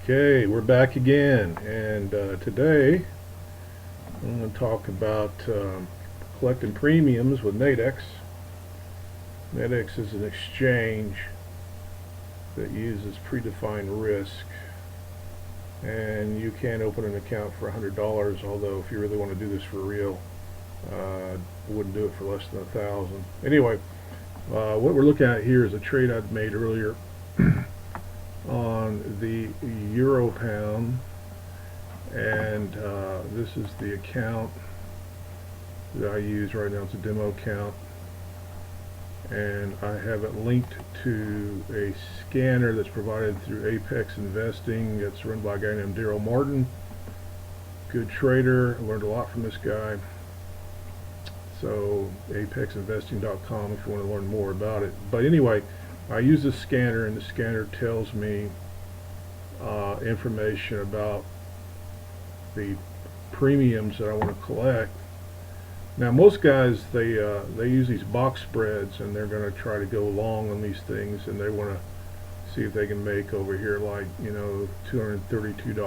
Okay, we're back again, and today I'm going to talk about collecting premiums with Nadex. Nadex is an exchange that uses predefined risk, and you can open an account for $100, although if you really want to do this for real, I wouldn't do it for less than $1,000. Anyway, what we're looking at here is a trade I'd made earlier on the Euro Pound, and this is the account that I use right now. It's a demo account, and I have it linked to a scanner that's provided through Apex Investing. It's run by a guy named Daryl Martin. Good trader. I learned a lot from this guy. So apexinvesting.com if you want to learn more about it. But anyway, I use this scanner, and the scanner tells me information about the premiums that I want to collect. Now most guys, they use these box spreads, and they're going to try to go long on these things, and they want to see if they can make over here, like, you know, $232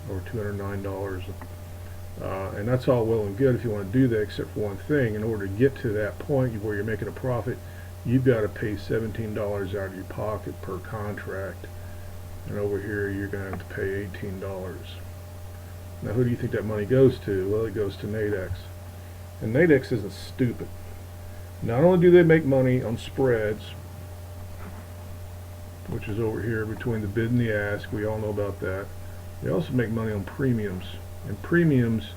or $209, and that's all well and good if you want to do that, except for one thing. In order to get to that point where you're making a profit, you've got to pay $17 out of your pocket per contract, and over here you're going to have to pay $18. Now who do you think that money goes to? Well, it goes to Nadex. And Nadex isn't stupid. Not only do they make money on spreads, which is over here between the bid and the ask, we all know about that, they also make money on premiums. And premiums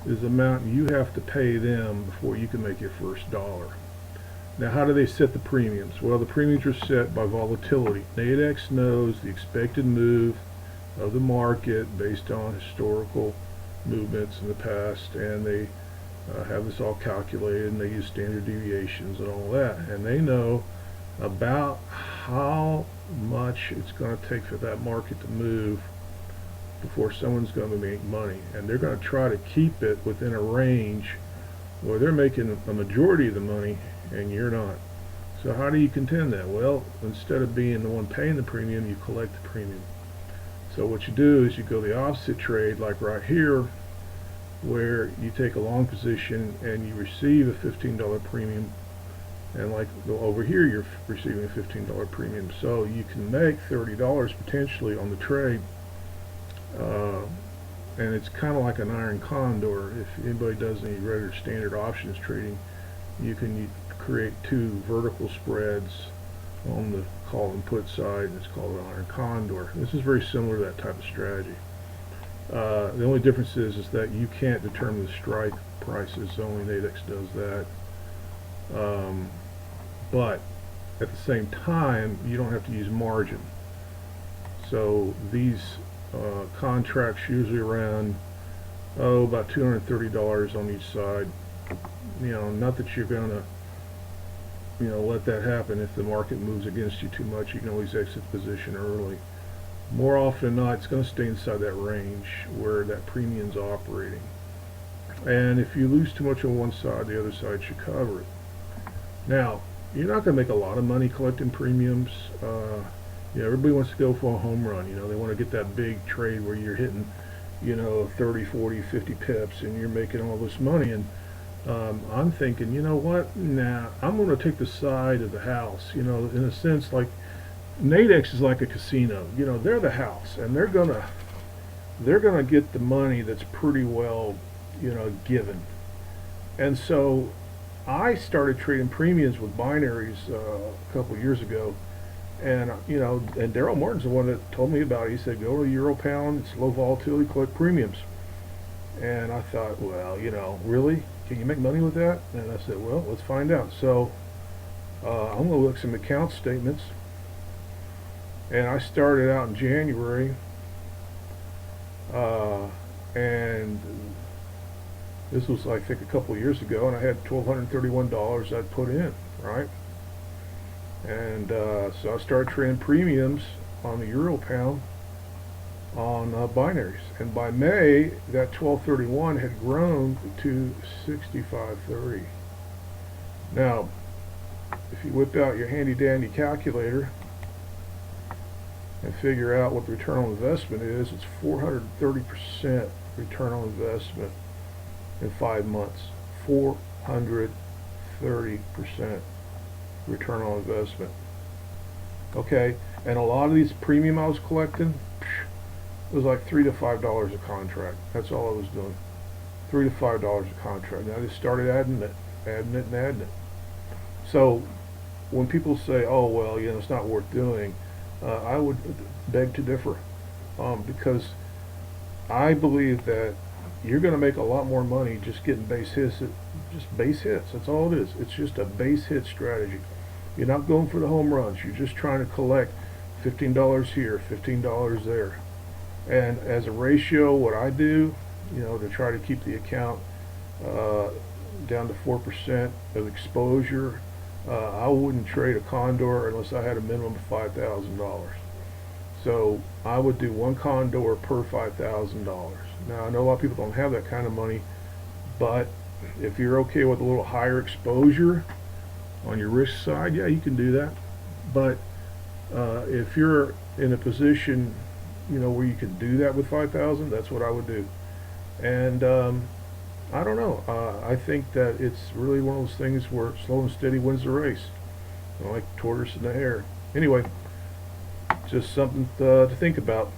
is the amount you have to pay them before you can make your first dollar. Now how do they set the premiums? Well, the premiums are set by volatility. Nadex knows the expected move of the market based on historical movements in the past, and they have this all calculated, and they use standard deviations and all that, and they know about how much it's going to take for that market to move before someone's going to make money, and they're going to try to keep it within a range where they're making a majority of the money and you're not. So how do you contend that? Well, instead of being the one paying the premium, you collect the premium. So what you do is you go the opposite trade, like right here, where you take a long position and you receive a $15 premium, and like over here you're receiving a $15 premium. So you can make $30 potentially on the trade, and it's kind of like an iron condor. If anybody does any regular standard options trading, you can create two vertical spreads on the call and put side, and it's called an iron condor. This is very similar to that type of strategy. The only difference is that you can't determine the strike prices. Only Nadex does that. But at the same time, you don't have to use margin. So these contracts usually around about $230 on each side. You know, not that you're gonna let that happen. If the market moves against you too much, you can always exit the position early. More often than not, it's going to stay inside that range where that premium's operating. And if you lose too much on one side, the other side should cover it. Now, you're not going to make a lot of money collecting premiums. Everybody wants to go for a home run. They want to get that big trade where you're hitting, 30, 40, 50 pips, and you're making all this money. And I'm thinking, you know what? Nah, I'm going to take the side of the house. In a sense, like Nadex is like a casino. They're the house, and they're gonna get the money that's pretty well, given. And so I started trading premiums with binaries a couple years ago, and and Daryl Martin's the one that told me about it. He said, go to Euro Pound, it's low volatility, collect premiums. And I thought, well, really? Can you make money with that? And I said, well, let's find out. So I'm gonna look some account statements. And I started out in January, and this was, I think, a couple of years ago, and I had $1,231 I'd put in, right? And so I started trading premiums on the Euro Pound on binaries, and by May that 1231 had grown to 65.30. Now, if you whip out your handy dandy calculator and figure out what the return on investment is, it's 430% return on investment in 5 months. 430% return on investment. Okay, and a lot of these premium I was collecting, it was like $3 to $5 a contract. That's all I was doing. $3 to $5 a contract. And I just started adding it, and adding it. So when people say, "Oh well, it's not worth doing," I would beg to differ, because I believe that you're going to make a lot more money just getting base hits. Just base hits. That's all it is. It's just a base hit strategy. You're not going for the home runs. You're just trying to collect $15 here, $15 there. And as a ratio, what I do, to try to keep the account down to 4% of exposure, I wouldn't trade a Condor unless I had a minimum of $5,000. So I would do one Condor per $5,000. Now I know a lot of people don't have that kind of money, but if you're okay with a little higher exposure on your risk side, yeah, you can do that. But if you're in a position, where you can do that with 5,000, that's what I would do. And I don't know. I think that it's really one of those things where slow and steady wins the race. Like tortoise and the hare. Anyway, just something to think about.